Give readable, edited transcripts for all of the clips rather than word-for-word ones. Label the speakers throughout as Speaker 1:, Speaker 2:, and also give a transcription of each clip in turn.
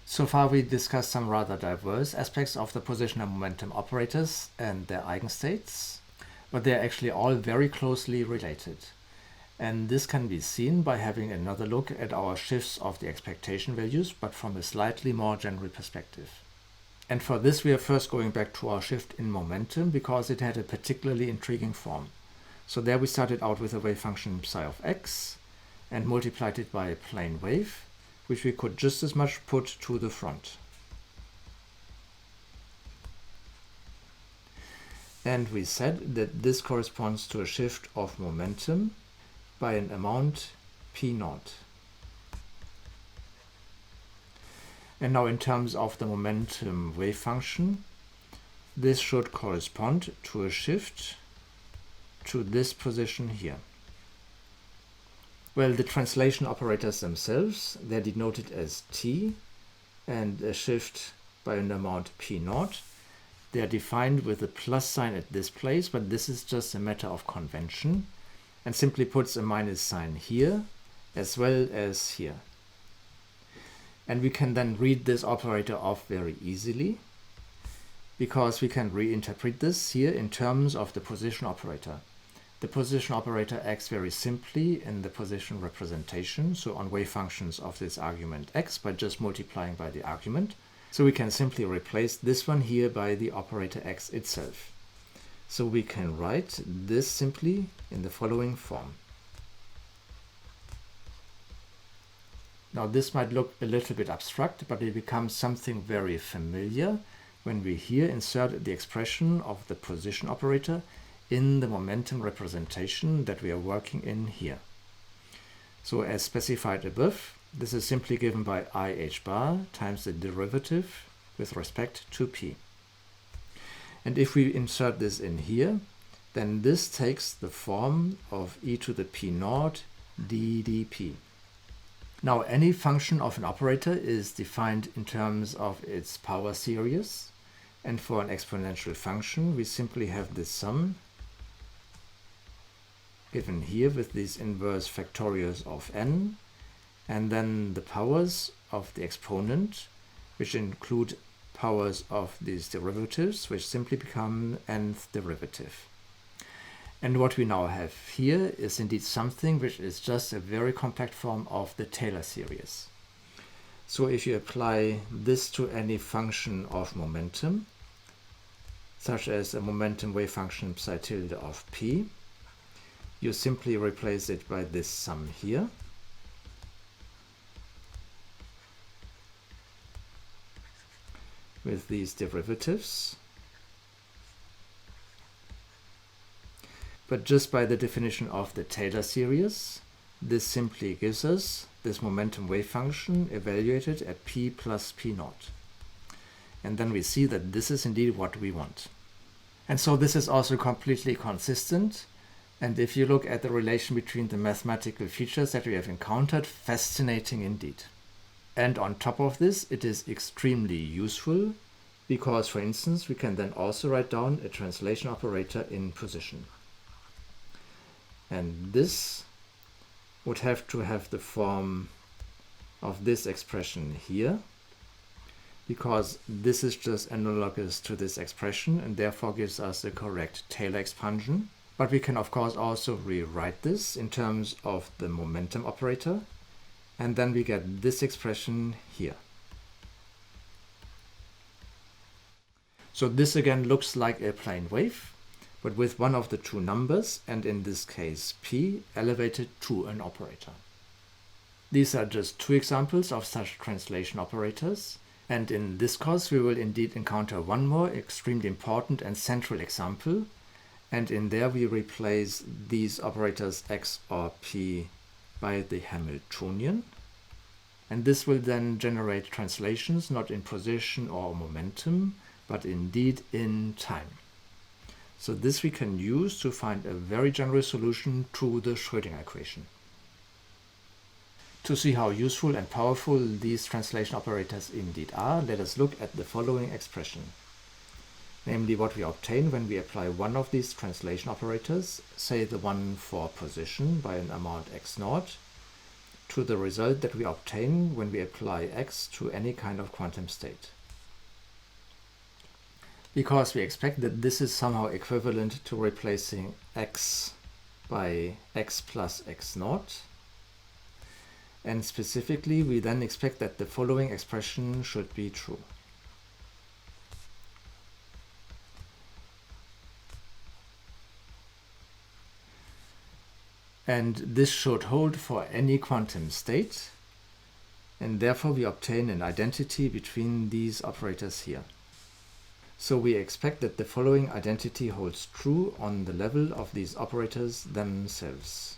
Speaker 1: So far we discussed some rather diverse aspects of the position and momentum operators and their eigenstates, but they are actually all very closely related. And this can be seen by having another look at our shifts of the expectation values, but from a slightly more general perspective. And for this we are first going back to our shift in momentum because it had a particularly intriguing form. So there we started out with a wave function psi of x and multiplied it by a plane wave, which we could just as much put to the front. And we said that this corresponds to a shift of momentum by an amount p0. And now in terms of the momentum wave function, this should correspond to a shift to this position here. Well, the translation operators themselves, they're denoted as t and a shift by an amount p0. They are defined with a plus sign at this place, but this is just a matter of convention and simply puts a minus sign here as well as here. And we can then read this operator off very easily because we can reinterpret this here in terms of the position operator. The position operator acts very simply in the position representation, so on wave functions of this argument x by just multiplying by the argument. So we can simply replace this one here by the operator x itself. So we can write this simply in the following form. Now this might look a little bit abstract, but it becomes something very familiar when we here insert the expression of the position operator in the momentum representation that we are working in here. So as specified above, this is simply given by IH bar times the derivative with respect to p. And if we insert this in here, then this takes the form of e to the p0 ddp. Now any function of an operator is defined in terms of its power series, and for an exponential function we simply have this sum given here with these inverse factorials of n, and then the powers of the exponent, which include powers of these derivatives, which simply become nth derivative. And what we now have here is indeed something which is just a very compact form of the Taylor series. So if you apply this to any function of momentum, such as a momentum wave function psi tilde of p, you simply replace it by this sum here. With these derivatives. But just by the definition of the Taylor series, this simply gives us this momentum wave function evaluated at p plus p0. And then we see that this is indeed what we want. And so this is also completely consistent. And if you look at the relation between the mathematical features that we have encountered, fascinating indeed. And on top of this, it is extremely useful because, for instance, we can then also write down a translation operator in position. And this would have to have the form of this expression here, because this is just analogous to this expression and therefore gives us the correct Taylor expansion. But we can of course also rewrite this in terms of the momentum operator, and then we get this expression here. So this again looks like a plane wave, but with one of the two numbers, and in this case p, elevated to an operator. These are just two examples of such translation operators, and in this course we will indeed encounter one more extremely important and central example, and in there we replace these operators x or p by the Hamiltonian. And this will then generate translations not in position or momentum, but indeed in time. So this we can use to find a very general solution to the Schrödinger equation. To see how useful and powerful these translation operators indeed are, let us look at the following expression. Namely what we obtain when we apply one of these translation operators, say the one for position by an amount x0, to the result that we obtain when we apply x to any kind of quantum state. Because we expect that this is somehow equivalent to replacing x by x plus x naught. And specifically, we then expect that the following expression should be true. And this should hold for any quantum state, and therefore we obtain an identity between these operators here. So we expect that the following identity holds true on the level of these operators themselves.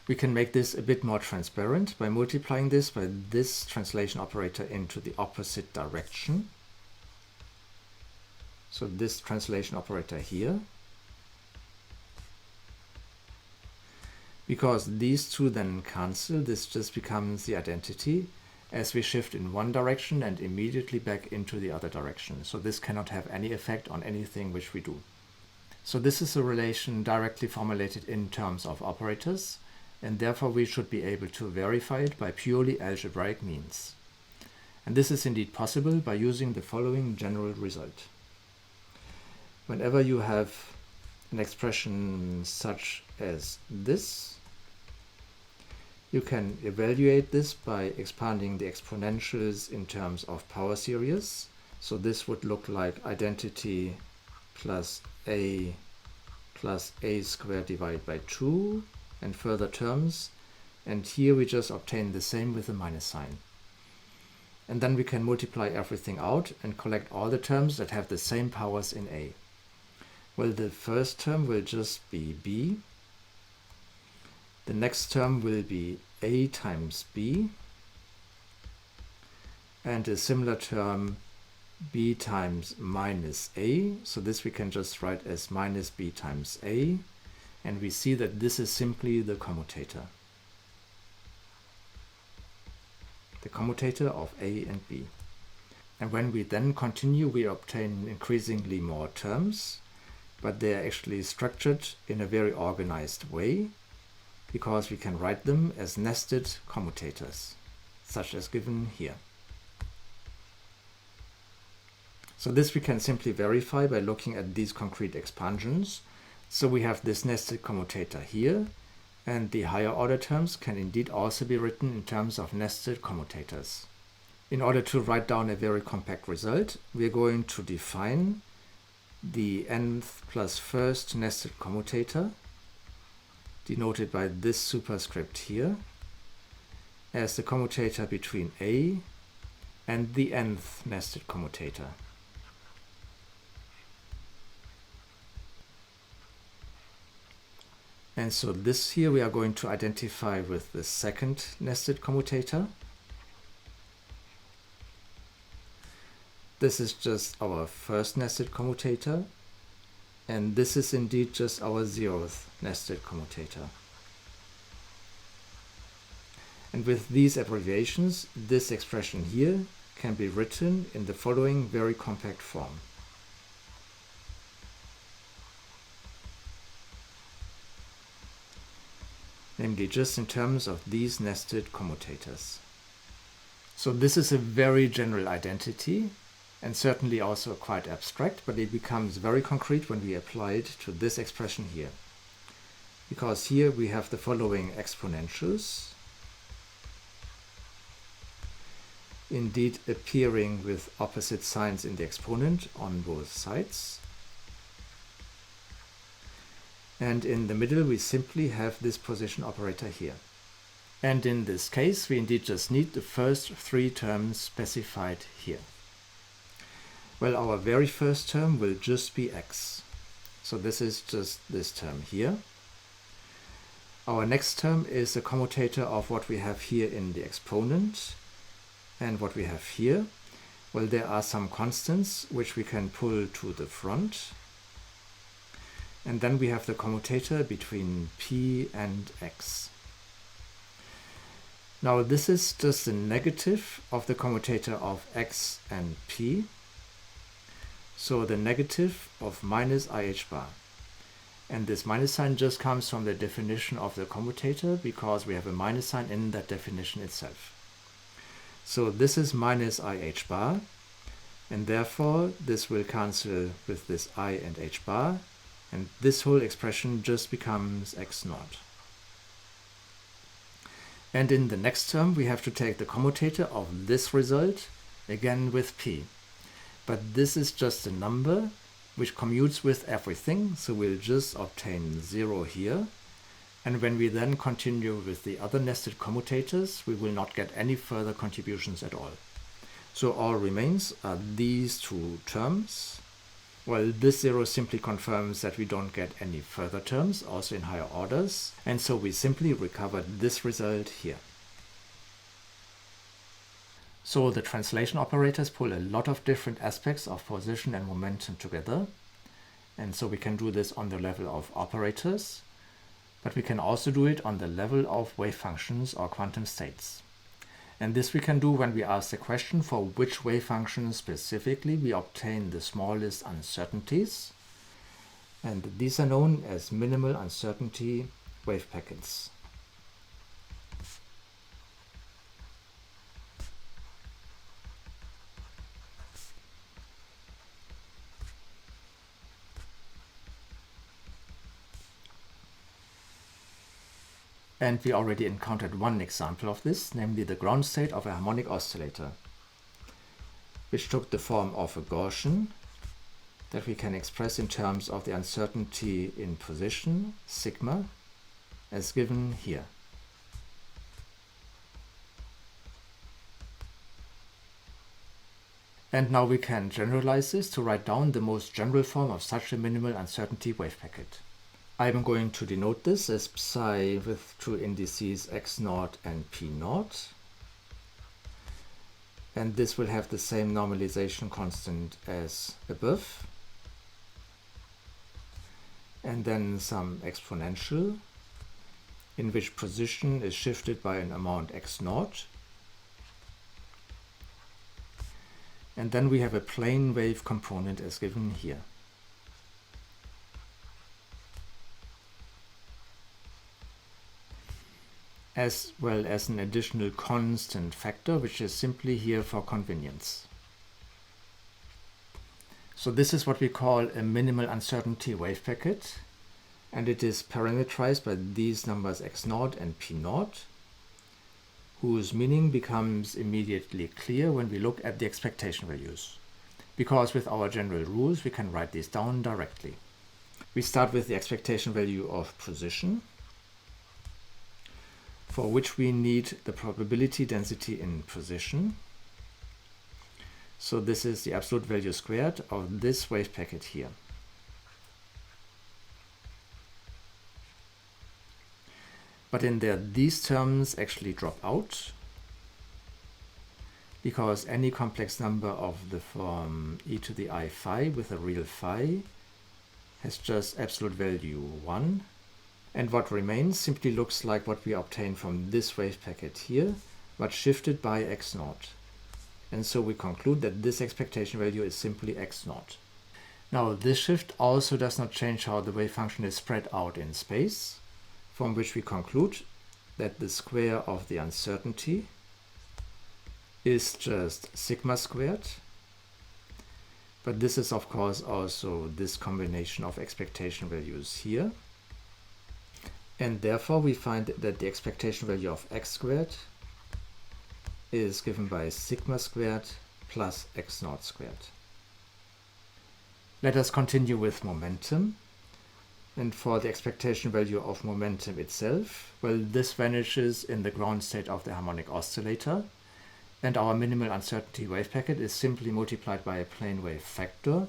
Speaker 1: We can make this a bit more transparent by multiplying this by this translation operator into the opposite direction. So this translation operator here. Because these two then cancel, this just becomes the identity as we shift in one direction and immediately back into the other direction. So this cannot have any effect on anything which we do. So this is a relation directly formulated in terms of operators, and therefore we should be able to verify it by purely algebraic means. And this is indeed possible by using the following general result. Whenever you have an expression such as this, you can evaluate this by expanding the exponentials in terms of power series. So this would look like identity plus a squared divided by 2 and further terms. And here we just obtain the same with a minus sign. And then we can multiply everything out and collect all the terms that have the same powers in a. Well, the first term will just be b. The next term will be a times b. And a similar term b times minus a. So this we can just write as minus b times a. And we see that this is simply the commutator. The commutator of a and b. And when we then continue, we obtain increasingly more terms, but they are actually structured in a very organized way, because we can write them as nested commutators, such as given here. So this we can simply verify by looking at these concrete expansions. So we have this nested commutator here, and the higher order terms can indeed also be written in terms of nested commutators. In order to write down a very compact result, we are going to define the nth plus first nested commutator, denoted by this superscript here, as the commutator between a and the nth nested commutator. And so this here we are going to identify with the second nested commutator. This is just our first nested commutator, and this is indeed just our 0th nested commutator. And with these abbreviations, this expression here can be written in the following very compact form. Namely just in terms of these nested commutators. So this is a very general identity, and certainly also quite abstract, but it becomes very concrete when we apply it to this expression here. Because here we have the following exponentials, indeed appearing with opposite signs in the exponent on both sides. And in the middle we simply have this position operator here. And in this case we indeed just need the first 3 terms specified here. Well, our very first term will just be x. So this is just this term here. Our next term is a commutator of what we have here in the exponent and what we have here. Well, there are some constants which we can pull to the front. And then we have the commutator between p and x. Now this is just the negative of the commutator of x and p. So the negative of minus IH bar. And this minus sign just comes from the definition of the commutator because we have a minus sign in that definition itself. So this is minus IH bar, and therefore this will cancel with this I and H bar, and this whole expression just becomes X naught. And in the next term we have to take the commutator of this result, again with P. But this is just a number which commutes with everything, so we'll just obtain 0 here. And when we then continue with the other nested commutators, we will not get any further contributions at all. So all remains are these two terms. Well, this 0 simply confirms that we don't get any further terms, also in higher orders. And so we simply recovered this result here. So the translation operators pull a lot of different aspects of position and momentum together. And so we can do this on the level of operators, but we can also do it on the level of wave functions or quantum states. And this we can do when we ask the question for which wave function specifically we obtain the smallest uncertainties. And these are known as minimal uncertainty wave packets. And we already encountered one example of this, namely the ground state of a harmonic oscillator, which took the form of a Gaussian that we can express in terms of the uncertainty in position, sigma, as given here. And now we can generalize this to write down the most general form of such a minimal uncertainty wave packet. I'm going to denote this as psi with two indices x naught and p naught. And this will have the same normalization constant as above. And then some exponential in which position is shifted by an amount x naught. And then we have a plane wave component as given here. As well as an additional constant factor, which is simply here for convenience. So this is what we call a minimal uncertainty wave packet, and it is parameterized by these numbers x naught and p naught, whose meaning becomes immediately clear when we look at the expectation values, because with our general rules we can write these down directly. We start with the expectation value of position, for which we need the probability density in position. So this is the absolute value squared of this wave packet here. But in there, these terms actually drop out, because any complex number of the form e to the I phi with a real phi has just absolute value 1. And what remains simply looks like what we obtain from this wave packet here, but shifted by x naught. And so we conclude that this expectation value is simply x naught. Now this shift also does not change how the wave function is spread out in space, from which we conclude that the square of the uncertainty is just sigma squared. But this is of course also this combination of expectation values here. And therefore we find that the expectation value of x squared is given by sigma squared plus x naught squared. Let us continue with momentum. And for the expectation value of momentum itself, well, this vanishes in the ground state of the harmonic oscillator. And our minimal uncertainty wave packet is simply multiplied by a plane wave factor,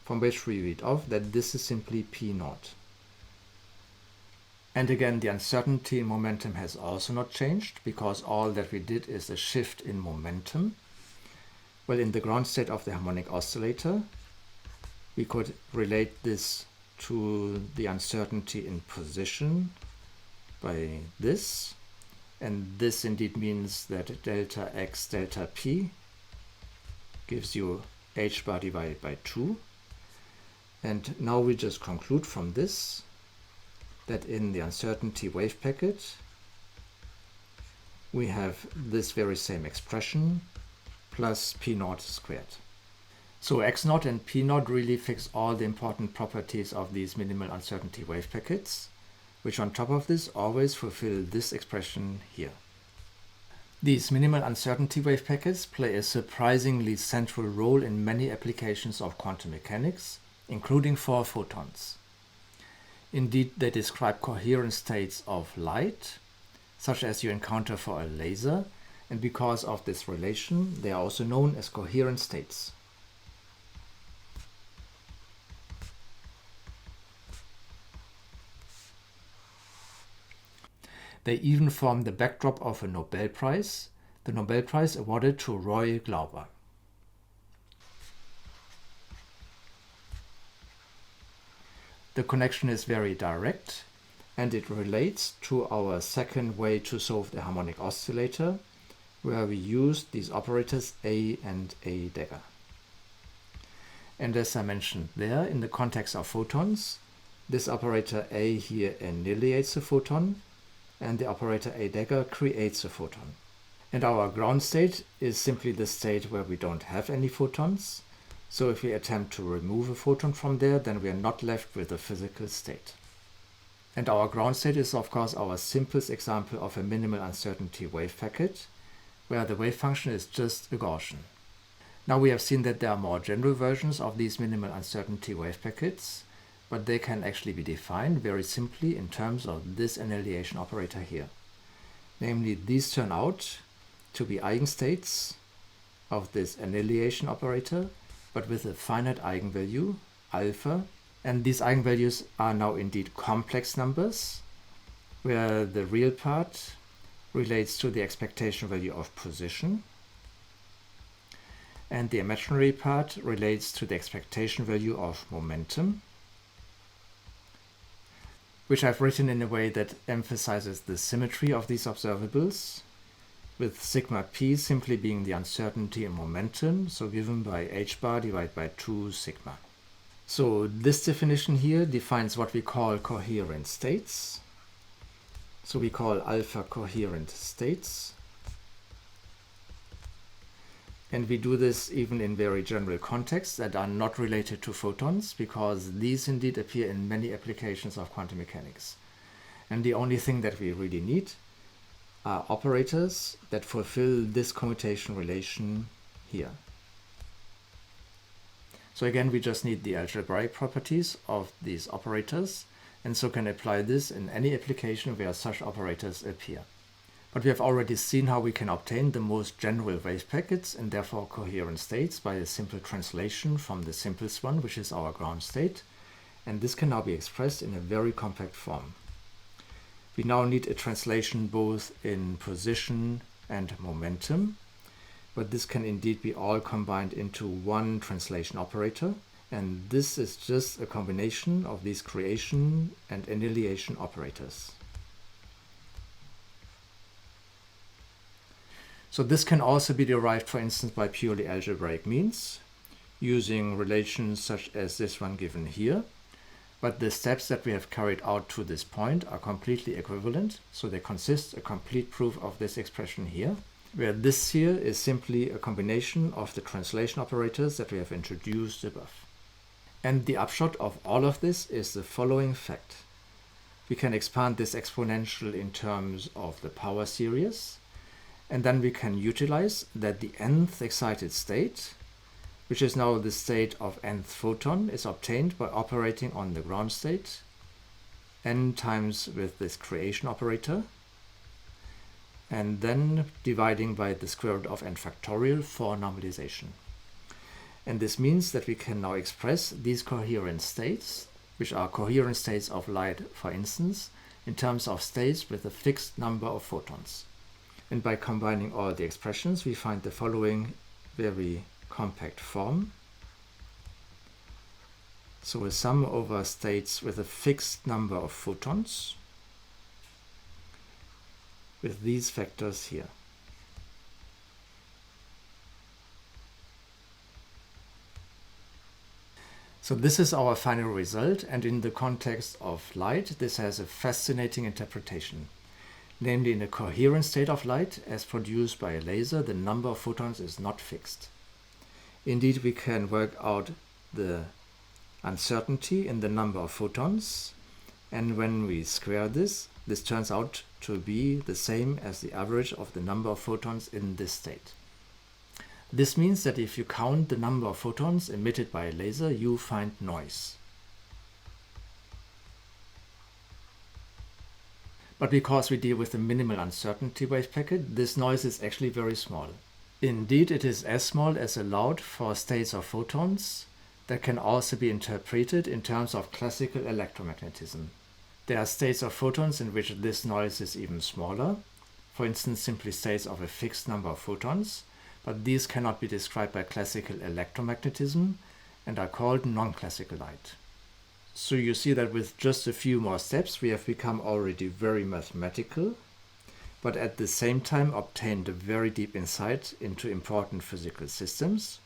Speaker 1: from which we read off that this is simply p naught. And again, the uncertainty in momentum has also not changed, because all that we did is a shift in momentum. Well, in the ground state of the harmonic oscillator, we could relate this to the uncertainty in position by this. And this indeed means that delta x delta p gives you h bar divided by 2. And now we just conclude from this that in the uncertainty wave packet we have this very same expression plus p naught squared. So x naught and p naught really fix all the important properties of these minimal uncertainty wave packets, which on top of this always fulfill this expression here. These minimal uncertainty wave packets play a surprisingly central role in many applications of quantum mechanics, including for photons. Indeed, they describe coherent states of light, such as you encounter for a laser, and because of this relation, they are also known as coherent states. They even form the backdrop of a Nobel Prize, the Nobel Prize awarded to Roy Glauber. The connection is very direct, and it relates to our second way to solve the harmonic oscillator, where we use these operators A and A dagger. And as I mentioned there, in the context of photons, this operator A here annihilates a photon, and the operator A dagger creates a photon. And our ground state is simply the state where we don't have any photons. So if we attempt to remove a photon from there, then we are not left with a physical state. And our ground state is of course our simplest example of a minimal uncertainty wave packet, where the wave function is just a Gaussian. Now we have seen that there are more general versions of these minimal uncertainty wave packets, but they can actually be defined very simply in terms of this annihilation operator here. Namely, these turn out to be eigenstates of this annihilation operator, but with a finite eigenvalue, alpha, and these eigenvalues are now indeed complex numbers, where the real part relates to the expectation value of position, and the imaginary part relates to the expectation value of momentum, which I've written in a way that emphasizes the symmetry of these observables, with sigma p simply being the uncertainty in momentum, so given by h bar divided by 2 sigma. So this definition here defines what we call coherent states. So we call alpha coherent states. And we do this even in very general contexts that are not related to photons, because these indeed appear in many applications of quantum mechanics. And the only thing that we really need are operators that fulfill this commutation relation here. So again, we just need the algebraic properties of these operators, and so can apply this in any application where such operators appear. But we have already seen how we can obtain the most general wave packets and therefore coherent states by a simple translation from the simplest one, which is our ground state. And this can now be expressed in a very compact form. We now need a translation both in position and momentum, but this can indeed be all combined into one translation operator. And this is just a combination of these creation and annihilation operators. So this can also be derived, for instance, by purely algebraic means, using relations such as this one given here. But the steps that we have carried out to this point are completely equivalent, so they consist a complete proof of this expression here, where this here is simply a combination of the translation operators that we have introduced above. And the upshot of all of this is the following fact. We can expand this exponential in terms of the power series, and then we can utilize that the nth excited state, which is now the state of nth photon, is obtained by operating on the ground state, n times with this creation operator, and then dividing by the square root of n factorial for normalization. And this means that we can now express these coherent states, which are coherent states of light, for instance, in terms of states with a fixed number of photons. And by combining all the expressions, we find the following very compact form. So a sum over states with a fixed number of photons with these factors here. So this is our final result, and in the context of light, this has a fascinating interpretation. Namely, in a coherent state of light, as produced by a laser, the number of photons is not fixed. Indeed, we can work out the uncertainty in the number of photons, and when we square this turns out to be the same as the average of the number of photons in this state. This means that if you count the number of photons emitted by a laser, you find noise. But because we deal with a minimal uncertainty wave packet, this noise is actually very small. Indeed, it is as small as allowed for states of photons that can also be interpreted in terms of classical electromagnetism. There are states of photons in which this noise is even smaller, for instance simply states of a fixed number of photons, but these cannot be described by classical electromagnetism and are called non-classical light. So you see that with just a few more steps we have become already very mathematical, but at the same time obtained a very deep insight into important physical systems.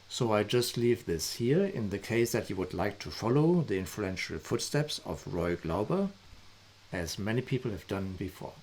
Speaker 1: So I just leave this here in the case that you would like to follow the influential footsteps of Roy Glauber, as many people have done before.